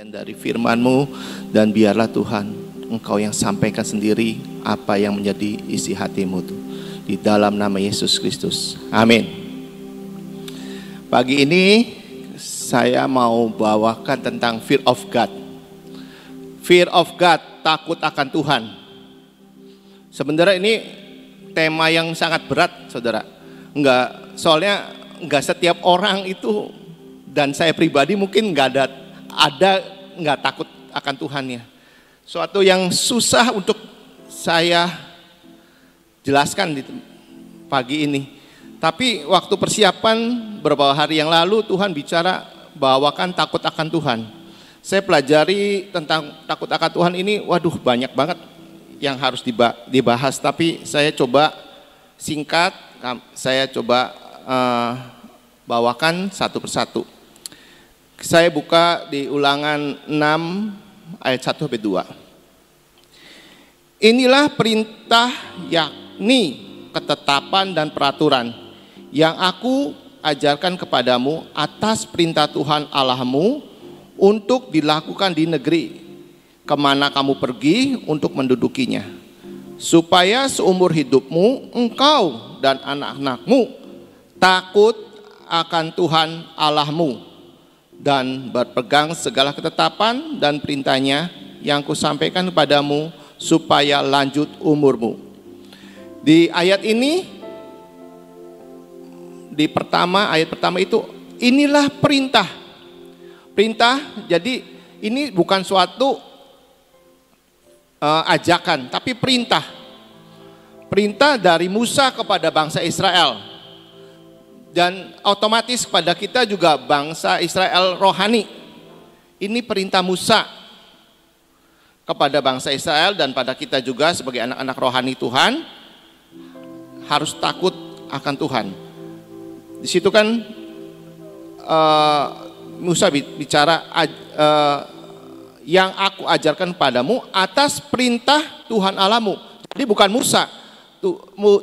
bagian dari firman-Mu, dan biarlah Tuhan Engkau yang sampaikan sendiri apa yang menjadi isi hati-Mu itu. Di dalam nama Yesus Kristus. Amin. Pagi ini saya mau bawakan tentang fear of God. Fear of God, takut akan Tuhan. Sebenarnya ini tema yang sangat berat, saudara. Soalnya enggak setiap orang itu, dan saya pribadi mungkin enggak enggak takut akan Tuhannya. Suatu yang susah untuk saya jelaskan di pagi ini. Tapi waktu persiapan beberapa hari yang lalu Tuhan bicara bawakan takut akan Tuhan. Saya pelajari tentang takut akan Tuhan ini, waduh banyak banget yang harus dibahas. Tapi saya coba singkat, saya coba bawakan satu persatu. Saya buka di Ulangan 6 ayat 1-2. Inilah perintah, yakni ketetapan dan peraturan yang aku ajarkan kepadamu atas perintah Tuhan Allahmu untuk dilakukan di negeri kemana kamu pergi untuk mendudukinya, supaya seumur hidupmu engkau dan anak-anakmu takut akan Tuhan Allahmu dan berpegang segala ketetapan dan perintahnya yang kusampaikan kepadamu supaya lanjut umurmu. Di ayat ini, ayat pertama itu, inilah perintah. Perintah, jadi ini bukan suatu ajakan, tapi perintah. Perintah dari Musa kepada bangsa Israel. Dan otomatis kepada kita juga bangsa Israel rohani. Ini perintah Musa kepada bangsa Israel dan pada kita juga sebagai anak-anak rohani Tuhan, harus takut akan Tuhan. Di situ kan Musa bicara yang aku ajarkan padamu atas perintah Tuhan Allahmu. Jadi bukan Musa.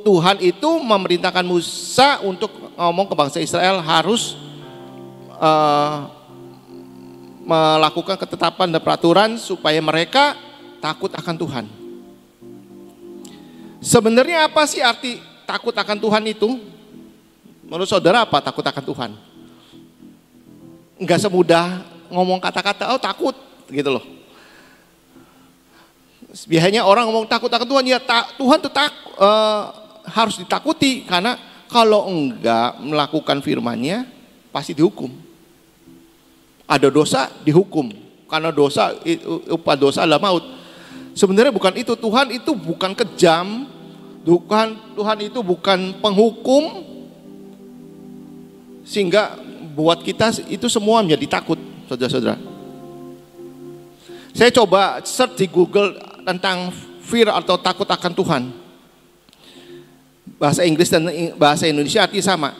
Tuhan itu memerintahkan Musa untuk ngomong ke bangsa Israel harus melakukan ketetapan dan peraturan supaya mereka takut akan Tuhan. Sebenarnya apa sih arti takut akan Tuhan itu? Menurut saudara apa takut akan Tuhan? Enggak semudah ngomong kata-kata, oh takut gitu loh. Biasanya orang ngomong takut akan Tuhan, ya Tuhan tuh harus ditakuti, karena kalau enggak melakukan firman-Nya pasti dihukum. Ada dosa dihukum, karena dosa, upah dosa adalah maut. Sebenarnya bukan itu, Tuhan itu bukan kejam, Tuhan itu bukan penghukum sehingga buat kita itu semua menjadi takut, saudara-saudara. Saya coba search di Google tentang fear atau takut akan Tuhan. Bahasa Inggris dan bahasa Indonesia arti sama.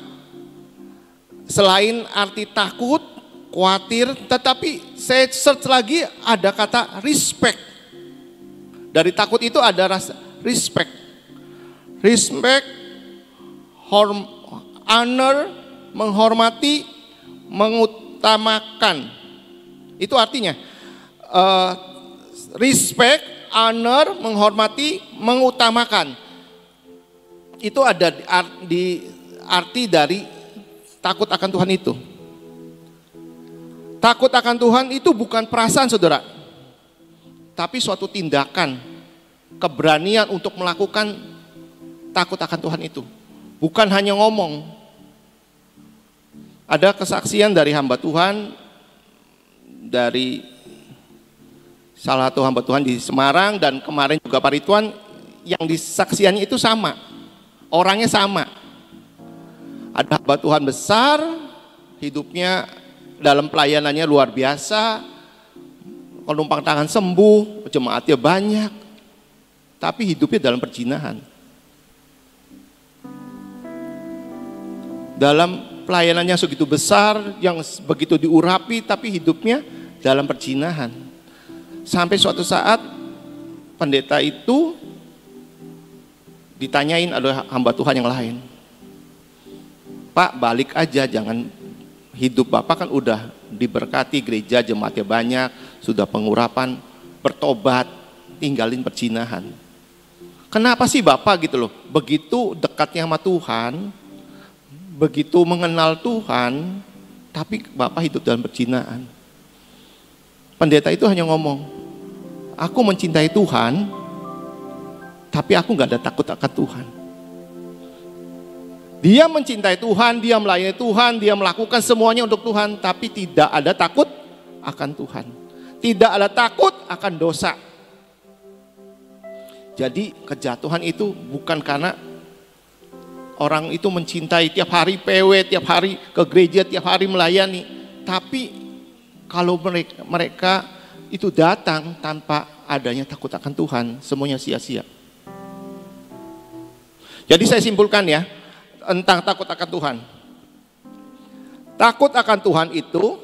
Selain arti takut, khawatir, tetapi saya search lagi ada kata respect. Dari takut itu ada rasa respect. Respect, honor, menghormati, mengutamakan. Itu artinya respect, honor, menghormati, mengutamakan. Itu ada di arti dari takut akan Tuhan itu. Takut akan Tuhan itu bukan perasaan, saudara, tapi suatu tindakan, keberanian untuk melakukan takut akan Tuhan itu. Bukan hanya ngomong. Ada kesaksian dari hamba Tuhan, dari salah satu hamba Tuhan di Semarang, dan kemarin juga Pak Ridwan, yang disaksiannya itu sama, orangnya sama. Ada hamba Tuhan besar, hidupnya dalam pelayanannya luar biasa, penumpang tangan sembuh, jemaatnya banyak, tapi hidupnya dalam perzinahan. Dalam pelayanannya segitu besar, yang begitu diurapi, tapi hidupnya dalam perzinahan. Sampai suatu saat pendeta itu ditanyain oleh hamba Tuhan yang lain, Pak, balik aja, jangan, hidup Bapak kan udah diberkati, gereja jemaatnya banyak, sudah pengurapan, bertobat, tinggalin perzinahan. Kenapa sih Bapak gitu loh, begitu dekatnya sama Tuhan, begitu mengenal Tuhan, tapi Bapak hidup dalam perzinahan? Pendeta itu hanya ngomong, aku mencintai Tuhan, tapi aku gak ada takut akan Tuhan. Dia mencintai Tuhan, dia melayani Tuhan, dia melakukan semuanya untuk Tuhan, tapi tidak ada takut akan Tuhan. Tidak ada takut akan dosa. Jadi kejatuhan itu bukan karena orang itu mencintai tiap hari PW, tiap hari ke gereja, tiap hari melayani. Tapi kalau mereka itu datang tanpa adanya takut akan Tuhan, semuanya sia-sia. Jadi saya simpulkan ya, tentang takut akan Tuhan. Takut akan Tuhan itu,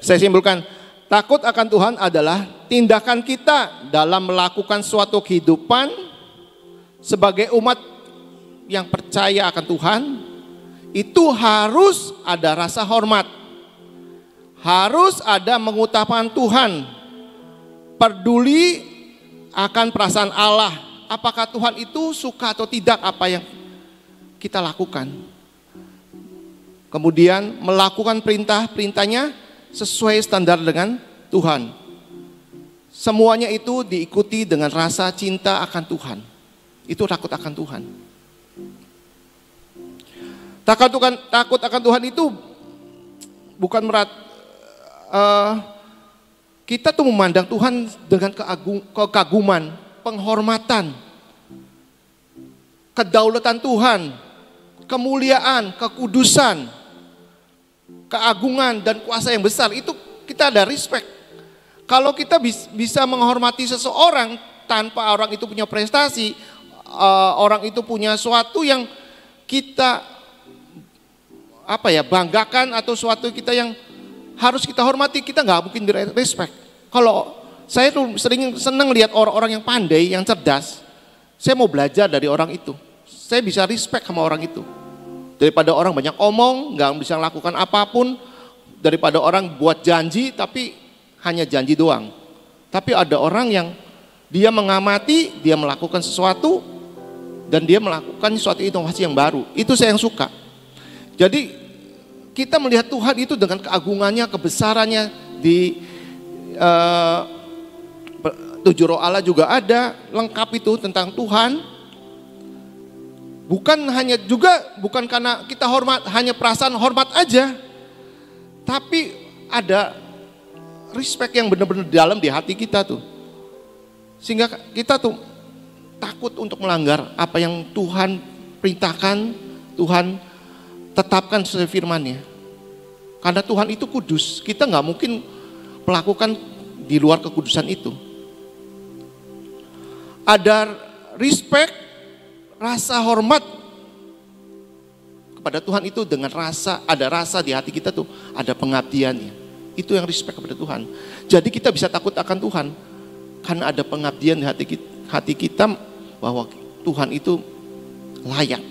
saya simpulkan, takut akan Tuhan adalah tindakan kita dalam melakukan suatu kehidupan sebagai umat yang percaya akan Tuhan. Itu harus ada rasa hormat, harus ada mengutamakan Tuhan, peduli akan perasaan Allah. Apakah Tuhan itu suka atau tidak apa yang kita lakukan. Kemudian melakukan perintah-perintahnya sesuai standar dengan Tuhan. Semuanya itu diikuti dengan rasa cinta akan Tuhan. Itu takut akan Tuhan. Takut akan Tuhan itu bukan kita tuh memandang Tuhan dengan kekaguman, penghormatan, kedaulatan Tuhan, kemuliaan, kekudusan, keagungan dan kuasa yang besar. Itu kita ada respect. Kalau kita bisa menghormati seseorang tanpa orang itu punya prestasi, orang itu punya suatu yang kita banggakan atau suatu kita yang harus kita hormati, kita nggak mungkin respect. Kalau saya tuh sering senang lihat orang-orang yang pandai, yang cerdas, saya mau belajar dari orang itu. Saya bisa respect sama orang itu. Daripada orang banyak omong, nggak bisa lakukan apapun. Daripada orang buat janji, tapi hanya janji doang. Tapi ada orang yang dia mengamati, dia melakukan sesuatu, dan dia melakukan suatu inovasi yang baru. Itu saya yang suka. Jadi kita melihat Tuhan itu dengan keagungannya, kebesarannya. Di 7 roh Allah juga ada, lengkap itu tentang Tuhan. Bukan karena kita hormat, hanya perasaan hormat aja. Tapi ada respect yang benar-benar dalam di hati kita tuh. Sehingga kita tuh takut untuk melanggar apa yang Tuhan perintahkan, Tuhan tetapkan sesuai firman-Nya. Karena Tuhan itu kudus, kita nggak mungkin melakukan di luar kekudusan itu. Ada respect, rasa hormat kepada Tuhan itu dengan ada rasa di hati kita tuh, ada pengabdiannya. Itu yang respect kepada Tuhan. Jadi kita bisa takut akan Tuhan karena ada pengabdian di hati kita bahwa Tuhan itu layak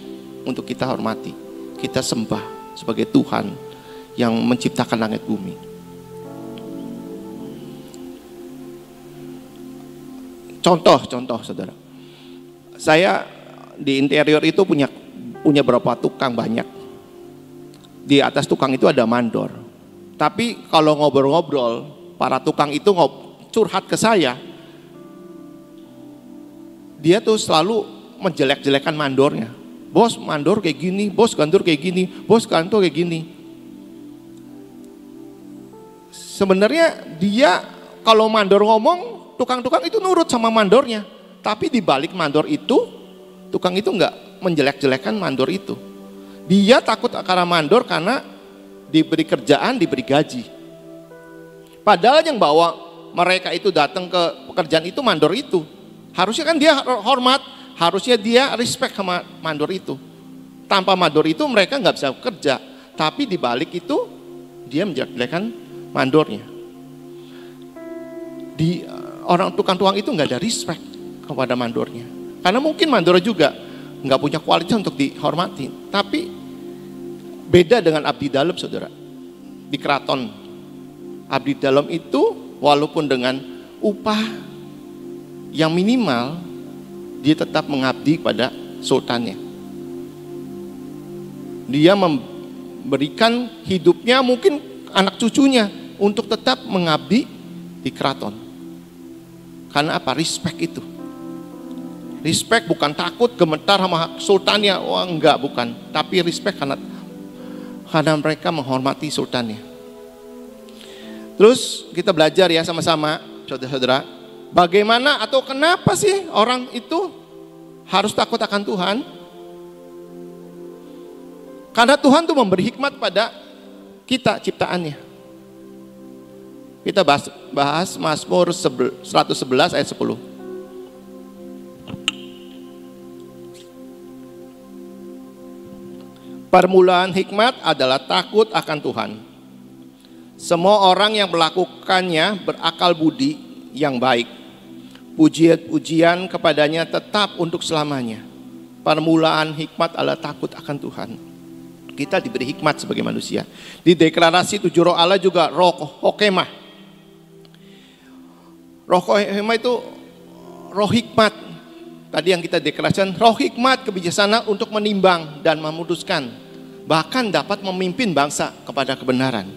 untuk kita hormati, kita sembah sebagai Tuhan yang menciptakan langit bumi. Contoh saudara, saya di interior itu punya berapa tukang banyak. Di atas tukang itu ada mandor. Tapi kalau ngobrol-ngobrol, para tukang itu curhat ke saya. Dia tuh selalu menjelek-jelekan mandornya. Bos mandor kayak gini, bos kantor kayak gini, bos kantor kayak gini. Sebenarnya dia kalau mandor ngomong, tukang-tukang itu nurut sama mandornya. Tapi di balik mandor itu, tukang itu enggak menjelek-jelekan mandor itu. Dia takut karena mandor karena diberi kerjaan, diberi gaji. Padahal yang bawa mereka itu datang ke pekerjaan itu mandor itu. Harusnya kan dia hormat, harusnya dia respect sama mandor itu. Tanpa mandor itu mereka nggak bisa kerja. Tapi di balik itu dia menjelek-jelekan mandornya. Orang tukang-tukang itu nggak ada respect kepada mandornya. Karena mungkin mandor juga nggak punya kualitas untuk dihormati. Tapi beda dengan abdi dalam saudara. Di keraton, abdi dalam itu walaupun dengan upah yang minimal, dia tetap mengabdi pada sultannya. Dia memberikan hidupnya, mungkin anak cucunya, untuk tetap mengabdi di keraton. Karena apa? Respect itu. Respect bukan takut gemetar sama sultannya, wah enggak, bukan. Tapi respect karena mereka menghormati sultannya. Terus kita belajar ya sama-sama, saudara-saudara, bagaimana atau kenapa sih orang itu harus takut akan Tuhan? Karena Tuhan tuh memberi hikmat pada kita, ciptaannya. Kita bahas Mazmur 111 ayat 10. Permulaan hikmat adalah takut akan Tuhan. Semua orang yang melakukannya berakal budi yang baik. Pujian-pujian kepadanya tetap untuk selamanya. Permulaan hikmat adalah takut akan Tuhan. Kita diberi hikmat sebagai manusia. Di deklarasi 7 roh Allah juga roh hokemah. Roh hokemah itu roh hikmat. Tadi yang kita deklarasikan, roh hikmat kebijaksanaan untuk menimbang dan memutuskan. Bahkan dapat memimpin bangsa kepada kebenaran.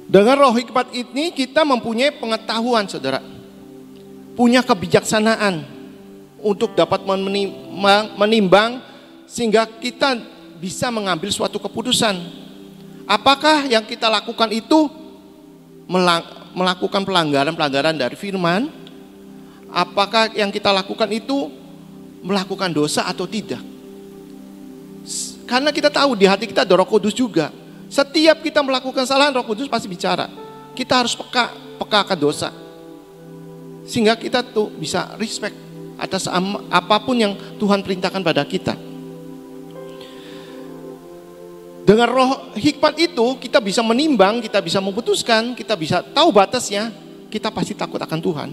Dengan roh hikmat ini kita mempunyai pengetahuan, saudara. Punya kebijaksanaan untuk dapat menimbang sehingga kita bisa mengambil suatu keputusan. Apakah yang kita lakukan itu melakukan pelanggaran dari firman? Apakah yang kita lakukan itu melakukan dosa atau tidak? Karena kita tahu di hati kita ada Roh Kudus juga. Setiap kita melakukan kesalahan, Roh Kudus pasti bicara. Kita harus peka akan dosa. Sehingga kita tuh bisa respect atas apapun yang Tuhan perintahkan pada kita. Dengan roh hikmat itu kita bisa menimbang, kita bisa memutuskan, kita bisa tahu batasnya, kita pasti takut akan Tuhan.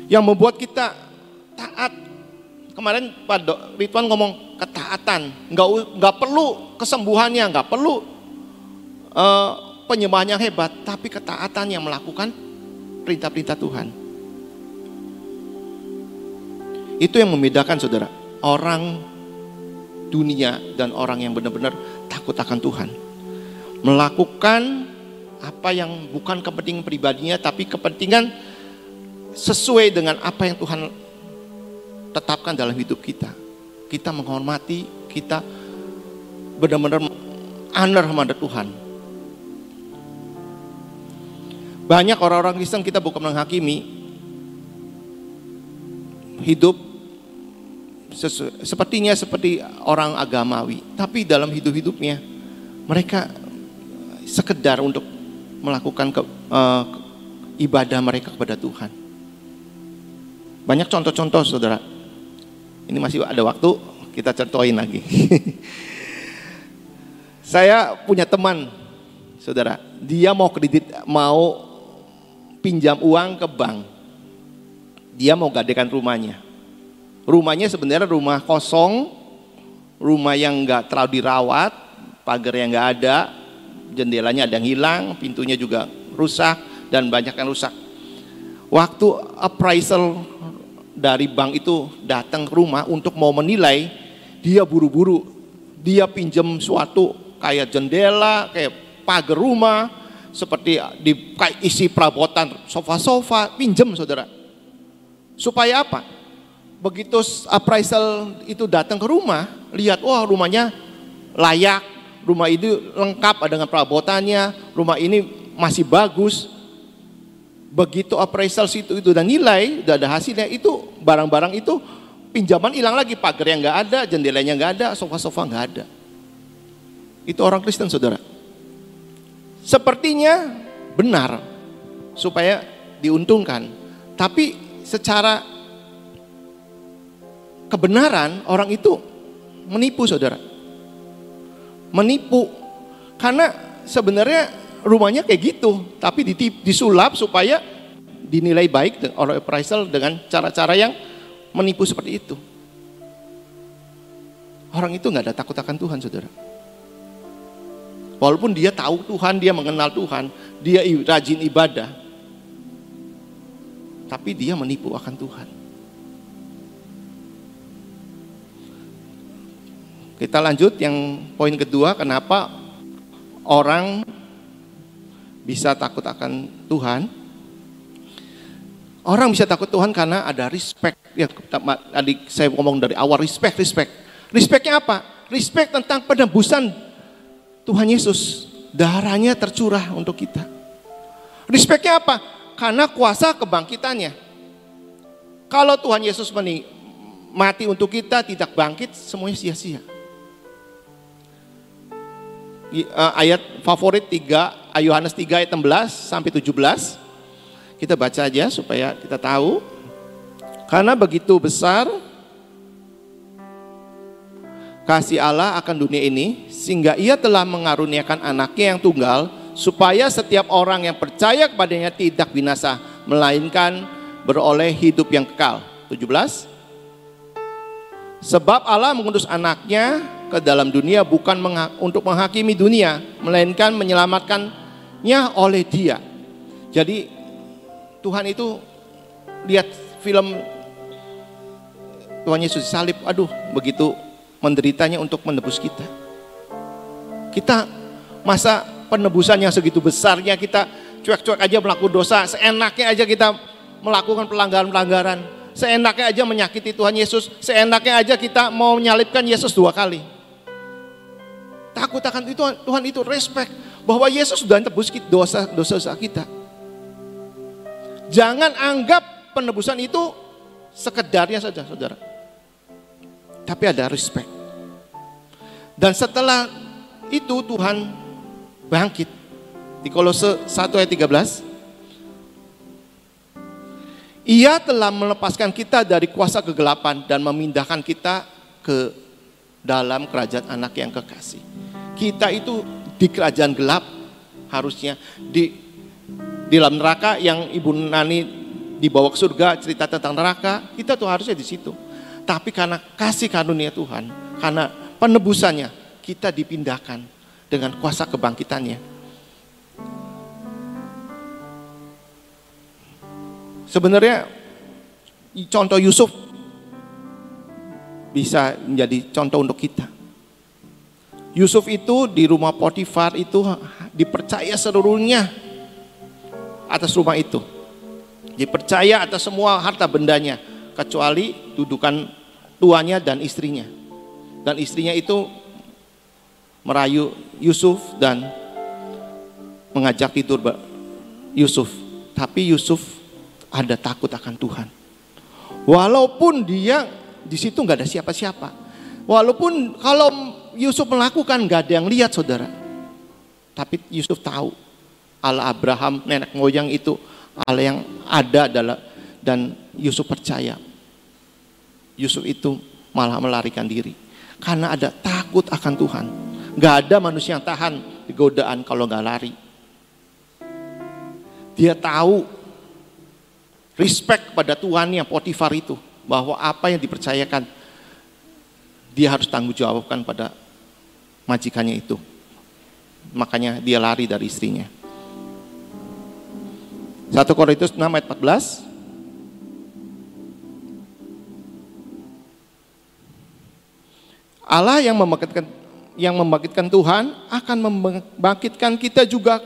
Yang membuat kita taat. Kemarin Pak Ridwan ngomong ketaatan, nggak perlu kesembuhannya, nggak perlu penyembahan yang hebat, tapi ketaatan yang melakukan perintah-perintah Tuhan. Itu yang membedakan, saudara, orang dunia dan orang yang benar-benar takut akan Tuhan. Melakukan apa yang bukan kepentingan pribadinya, tapi kepentingan sesuai dengan apa yang Tuhan tetapkan dalam hidup kita. Kita menghormati, kita benar-benar honor kepada Tuhan. Banyak orang-orang Kristen, kita bukan menghakimi, hidup sepertinya seperti orang agamawi, tapi dalam hidup-hidupnya mereka sekedar untuk melakukan ibadah mereka kepada Tuhan. Banyak contoh-contoh, saudara. Ini masih ada waktu, kita contohin lagi. Saya punya teman, saudara, dia mau pinjam uang ke bank. Dia mau gadekan rumahnya. Rumahnya sebenarnya rumah kosong, rumah yang nggak terlalu dirawat, pagar yang nggak ada, jendelanya ada yang hilang, pintunya juga rusak, dan banyak yang rusak. Waktu appraisal dari bank itu datang ke rumah untuk mau menilai, dia buru-buru, dia pinjam suatu kayak jendela, kayak pagar rumah, seperti kayak isi perabotan sofa-sofa, pinjam, saudara. Supaya apa? Begitu appraisal itu datang ke rumah, lihat, wah rumahnya layak, rumah itu lengkap dengan perabotannya, rumah ini masih bagus. Begitu appraisal situ itu udah nilai, udah ada hasilnya, itu barang-barang itu pinjaman hilang lagi, pagar yang nggak ada, jendelanya nggak ada, sofa-sofa nggak ada. Itu orang Kristen, saudara. Sepertinya benar supaya diuntungkan, tapi secara kebenaran orang itu menipu, saudara. Menipu karena sebenarnya rumahnya kayak gitu, tapi disulap supaya dinilai baik oleh appraisal dengan cara-cara yang menipu seperti itu. Orang itu nggak ada takut akan Tuhan, saudara. Walaupun dia tahu Tuhan, dia mengenal Tuhan, dia rajin ibadah, tapi dia menipu akan Tuhan. Kita lanjut yang poin kedua, kenapa orang bisa takut akan Tuhan. Orang bisa takut Tuhan karena ada respect. Ya, tadi saya ngomong dari awal, respect. Respectnya apa? Respect tentang penebusan Tuhan Yesus. Darahnya tercurah untuk kita. Respectnya apa? Karena kuasa kebangkitannya. Kalau Tuhan Yesus mati untuk kita, tidak bangkit, semuanya sia-sia. Ayat favorit 3, Yohanes 3 ayat 16 sampai 17. Kita baca aja supaya kita tahu. Karena begitu besar kasih Allah akan dunia ini, sehingga ia telah mengaruniakan anaknya yang tunggal, supaya setiap orang yang percaya kepadanya tidak binasa, melainkan beroleh hidup yang kekal. 17. Sebab Allah mengutus anaknya ke dalam dunia bukan untuk menghakimi dunia, melainkan menyelamatkannya oleh Dia. Jadi Tuhan itu lihat film Tuhan Yesus salib, aduh begitu menderitanya untuk menebus kita. Kita masa penebusan yang segitu besarnya kita cuek-cuek aja melakukan dosa, seenaknya aja kita melakukan pelanggaran-pelanggaran, seenaknya aja menyakiti Tuhan Yesus, seenaknya aja kita mau menyalibkan Yesus 2 kali. Takut akan itu Tuhan itu respect bahwa Yesus sudah tebus dosa kita. Jangan anggap penebusan itu sekedarnya saja, saudara. Tapi ada respect. Dan setelah itu Tuhan bangkit. Di Kolose 1 ayat 13. Ia telah melepaskan kita dari kuasa kegelapan dan memindahkan kita ke dalam kerajaan anak yang kekasih. Kita itu di kerajaan gelap, harusnya di dalam neraka yang Ibu Nani dibawa ke surga, cerita tentang neraka, kita tuh harusnya di situ. Tapi karena kasih karunia Tuhan, karena penebusannya, kita dipindahkan dengan kuasa kebangkitannya. Sebenarnya contoh Yusuf bisa menjadi contoh untuk kita. Yusuf itu di rumah Potifar itu dipercaya seluruhnya atas rumah itu. Dipercaya atas semua harta bendanya, kecuali dudukan tuannya dan istrinya. Dan istrinya itu merayu Yusuf dan mengajak tidur Yusuf. Tapi Yusuf ada takut akan Tuhan. Walaupun dia di situ nggak ada siapa-siapa. Walaupun kalau Yusuf melakukan nggak ada yang lihat, saudara. Tapi Yusuf tahu Allah Abraham nenek moyang itu Allah yang ada dalam, dan Yusuf percaya. Yusuf itu malah melarikan diri karena ada takut akan Tuhan. Nggak ada manusia yang tahan di godaan kalau nggak lari. Dia tahu respect pada Tuhan yang Potifar itu, bahwa apa yang dipercayakan dia harus tanggung jawabkan pada majikannya itu. Makanya dia lari dari istrinya. 1 Korintus 6 ayat 14. Allah yang membangkitkan Tuhan akan membangkitkan kita juga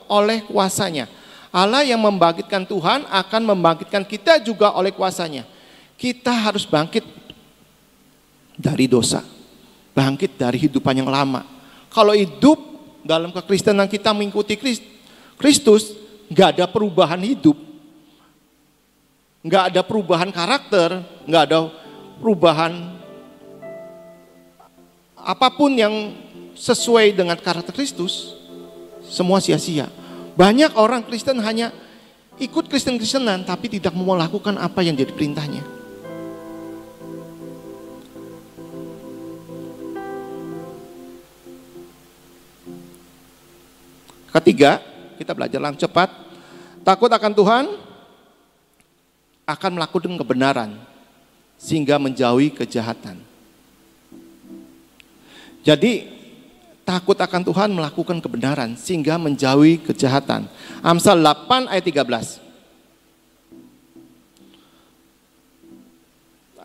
oleh kuasanya. Allah yang membangkitkan Tuhan akan membangkitkan kita juga oleh kuasanya. Kita harus bangkit dari dosa, bangkit dari hidupan yang lama. Kalau hidup dalam kekristenan kita mengikuti Kristus, nggak ada perubahan hidup, nggak ada perubahan karakter, nggak ada perubahan apapun yang sesuai dengan karakter Kristus, semua sia-sia. Banyak orang Kristen hanya ikut Kristen-Kristenan tapi tidak mau melakukan apa yang jadi perintahnya. Ketiga, kita belajar langsung cepat. Takut akan Tuhan akan melakukan kebenaran sehingga menjauhi kejahatan. Jadi takut akan Tuhan melakukan kebenaran sehingga menjauhi kejahatan. Amsal 8 ayat 13.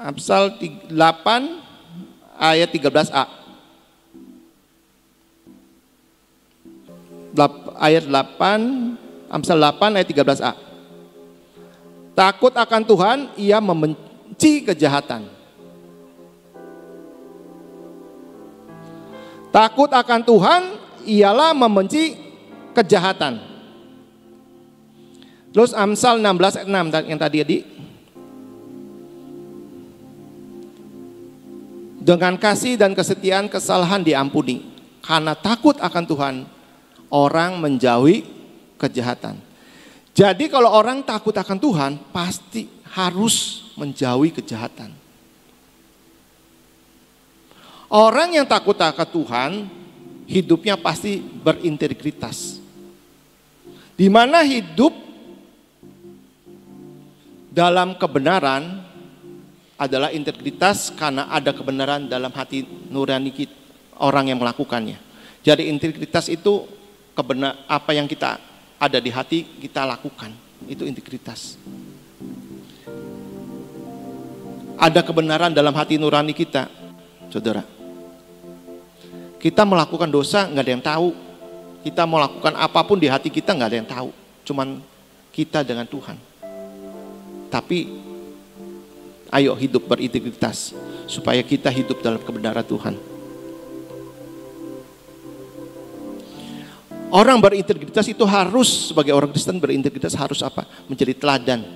Amsal 8 ayat 13a. Ayat 8, Amsal 8 ayat 13a. Takut akan Tuhan, ia membenci kejahatan. Takut akan Tuhan ialah membenci kejahatan. Terus Amsal 16 ayat 6 yang tadi. Dengan kasih dan kesetiaan kesalahan diampuni. Karena takut akan Tuhan, orang menjauhi kejahatan. Jadi kalau orang takut akan Tuhan, pasti harus menjauhi kejahatan. Orang yang takut akan Tuhan, hidupnya pasti berintegritas. Di mana hidup dalam kebenaran adalah integritas karena ada kebenaran dalam hati nurani kita, orang yang melakukannya. Jadi integritas itu apa yang kita ada di hati kita lakukan, itu integritas. Ada kebenaran dalam hati nurani kita, saudara. Kita melakukan dosa nggak ada yang tahu. Kita mau lakukan apapun di hati kita nggak ada yang tahu. Cuman kita dengan Tuhan. Tapi ayo hidup berintegritas supaya kita hidup dalam kebenaran Tuhan. Orang berintegritas itu harus, sebagai orang Kristen berintegritas harus apa? Menjadi teladan,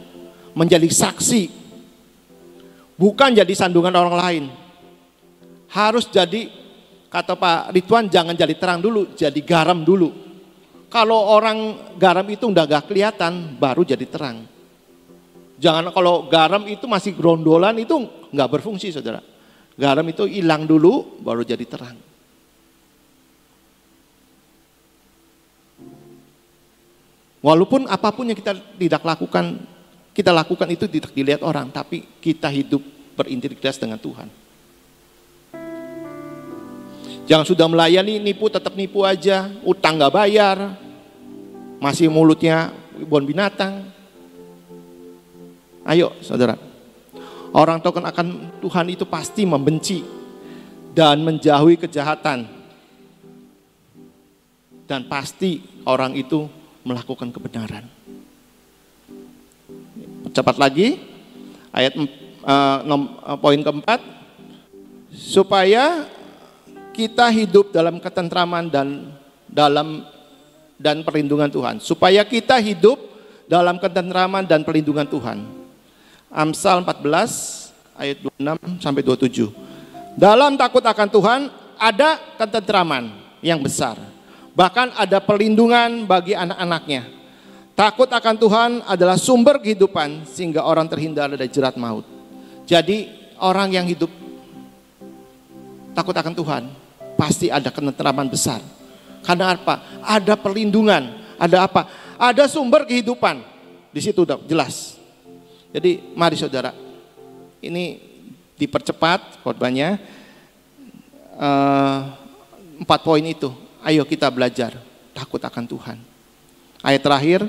menjadi saksi. Bukan jadi sandungan orang lain. Harus jadi, kata Pak Ridwan, jangan jadi terang dulu, jadi garam dulu. Kalau orang garam itu udah gak kelihatan, baru jadi terang. Jangan kalau garam itu masih grondolan, itu gak berfungsi, saudara. Garam itu hilang dulu, baru jadi terang. Walaupun apapun yang kita tidak lakukan, kita lakukan itu tidak dilihat orang, tapi kita hidup berintegritas dengan Tuhan. Jangan sudah melayani, nipu tetap nipu aja, utang gak bayar, masih mulutnya bon binatang. Ayo saudara, orang tahu akan Tuhan itu pasti membenci dan menjauhi kejahatan. Dan pasti orang itu melakukan kebenaran. Cepat lagi, ayat poin keempat, supaya kita hidup dalam ketentraman dan perlindungan Tuhan. Supaya kita hidup dalam ketentraman dan perlindungan Tuhan. Amsal 14 ayat 26 sampai 27. Dalam takut akan Tuhan ada ketentraman yang besar. Bahkan ada perlindungan bagi anak-anaknya. Takut akan Tuhan adalah sumber kehidupan sehingga orang terhindar dari jerat maut. Jadi orang yang hidup takut akan Tuhan pasti ada ketentraman besar. Karena apa? Ada perlindungan. Ada apa? Ada sumber kehidupan. Di situ udah jelas. Jadi mari saudara, ini dipercepat khotbahnya. 4 poin itu. Ayo kita belajar takut akan Tuhan. Ayat terakhir,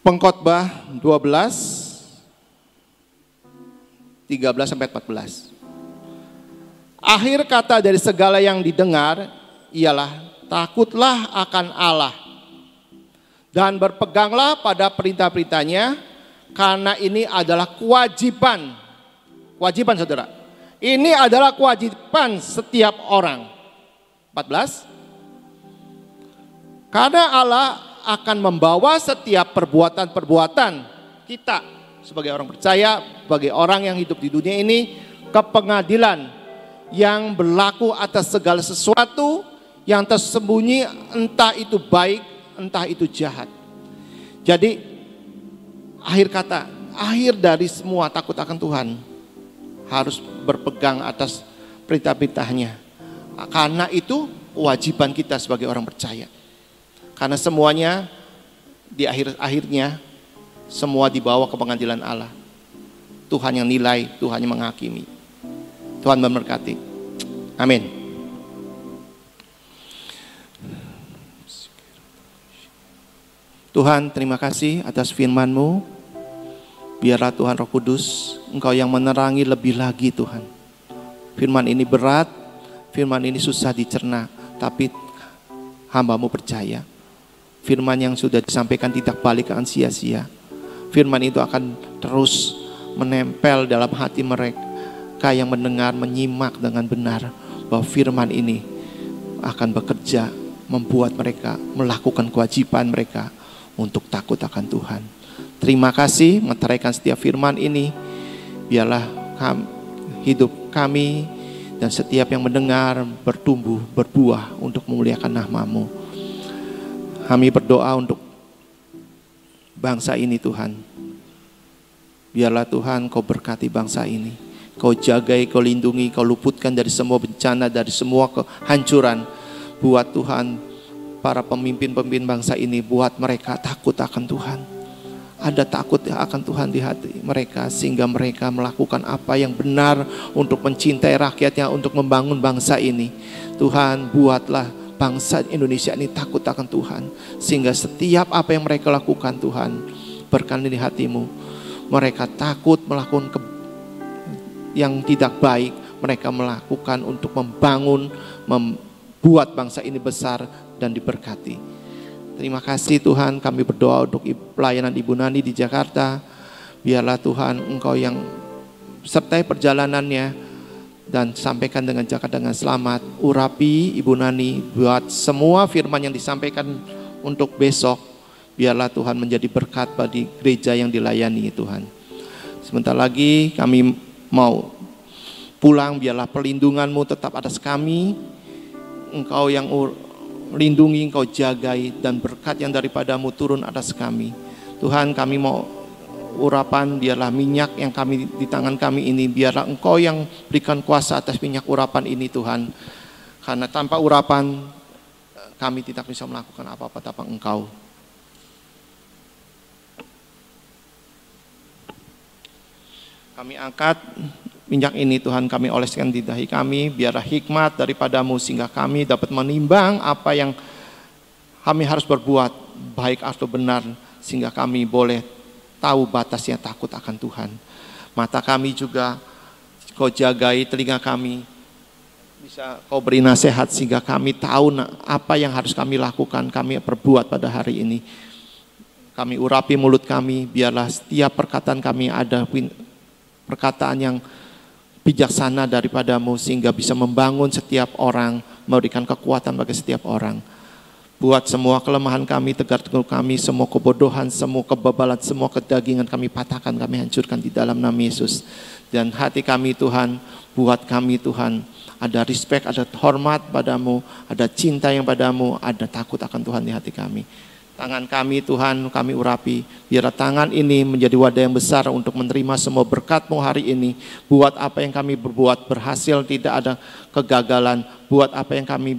Pengkhotbah 12 13 sampai 14. Akhir kata dari segala yang didengar ialah takutlah akan Allah dan berpeganglah pada perintah-perintahnya, karena ini adalah kewajiban. Kewajiban saudara. Ini adalah kewajiban setiap orang. 14. Karena Allah akan membawa setiap perbuatan-perbuatan kita sebagai orang percaya, sebagai orang yang hidup di dunia ini, ke pengadilan yang berlaku atas segala sesuatu yang tersembunyi, entah itu baik, entah itu jahat. Jadi akhir kata, akhir dari semua takut akan Tuhan harus berpegang atas perintah-perintahnya. Karena itu kewajiban kita sebagai orang percaya. Karena semuanya di akhirnya semua dibawa ke pengadilan Allah. Tuhan yang nilai, Tuhan yang menghakimi. Tuhan memberkati. Amin. Tuhan, terima kasih atas firman-Mu. Biarlah Tuhan Roh Kudus, Engkau yang menerangi lebih lagi Tuhan. Firman ini berat, firman ini susah dicerna, tapi hamba-Mu percaya. Firman yang sudah disampaikan tidak balik akan sia-sia. Firman itu akan terus menempel dalam hati mereka yang mendengar, menyimak dengan benar. Bahwa firman ini akan bekerja, membuat mereka melakukan kewajiban mereka untuk takut akan Tuhan. Terima kasih meteraikan setiap firman ini. Biarlah hidup kami dan setiap yang mendengar bertumbuh, berbuah untuk memuliakan nama-Mu. Kami berdoa untuk bangsa ini Tuhan. Biarlah Tuhan Kau berkati bangsa ini. Kau jagai, Kau lindungi, Kau luputkan dari semua bencana, dari semua kehancuran. Buat Tuhan, para pemimpin-pemimpin bangsa ini, buat mereka takut akan Tuhan. Ada takut akan Tuhan di hati mereka, sehingga mereka melakukan apa yang benar untuk mencintai rakyatnya, untuk membangun bangsa ini. Tuhan, buatlah bangsa Indonesia ini takut akan Tuhan, sehingga setiap apa yang mereka lakukan Tuhan, berkenan di hati-Mu. Mereka takut melakukan yang tidak baik, mereka melakukan untuk membangun, membuat bangsa ini besar dan diberkati. Terima kasih Tuhan, kami berdoa untuk pelayanan Ibu Nani di Jakarta. Biarlah Tuhan Engkau yang sertai perjalanannya dan sampaikan dengan Jakarta dengan selamat. Urapi Ibu Nani, buat semua firman yang disampaikan untuk besok. Biarlah Tuhan menjadi berkat bagi gereja yang dilayani Tuhan. Sebentar lagi kami mau pulang, biarlah perlindungan-Mu tetap atas kami. Engkau yang lindungi, Engkau jagai, dan berkat yang daripada-Mu turun atas kami. Tuhan, kami mau urapan, biarlah minyak yang kami di tangan kami ini, biarlah Engkau yang berikan kuasa atas minyak urapan ini Tuhan. Karena tanpa urapan kami tidak bisa melakukan apa-apa tanpa Engkau. Kami angkat minyak ini Tuhan, kami oleskan di dahi kami, biarlah hikmat daripada-Mu sehingga kami dapat menimbang apa yang kami harus berbuat, baik atau benar, sehingga kami boleh tahu batasnya takut akan Tuhan. Mata kami juga Kau jagai, telinga kami bisa Kau beri nasihat sehingga kami tahu apa yang harus kami lakukan, kami perbuat pada hari ini. Kami urapi mulut kami, biarlah setiap perkataan kami ada perkataan yang bijaksana daripada-Mu sehingga bisa membangun setiap orang, memberikan kekuatan bagi setiap orang. Buat semua kelemahan kami, tegar tengkuk kami, semua kebodohan, semua kebebalan, semua kedagingan kami patahkan, kami hancurkan di dalam nama Yesus. Dan hati kami Tuhan, buat kami Tuhan, ada respect, ada hormat padamu, ada cinta yang padamu, ada takut akan Tuhan di hati kami. Tangan kami Tuhan, kami urapi, biarlah tangan ini menjadi wadah yang besar untuk menerima semua berkat-Mu hari ini. Buat apa yang kami berbuat berhasil, tidak ada kegagalan. Buat apa yang kami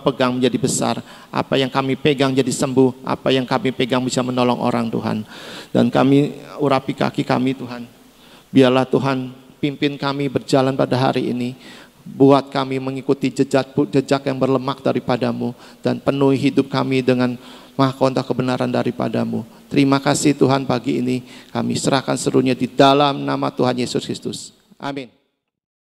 pegang menjadi besar. Apa yang kami pegang jadi sembuh. Apa yang kami pegang bisa menolong orang Tuhan. Dan kami urapi kaki kami Tuhan. Biarlah Tuhan pimpin kami berjalan pada hari ini. Buat kami mengikuti jejak yang berlemak daripada-Mu, dan penuhi hidup kami dengan mahkota kebenaran daripada-Mu. Terima kasih Tuhan, pagi ini kami serahkan seluruhnya di dalam nama Tuhan Yesus Kristus. Amin.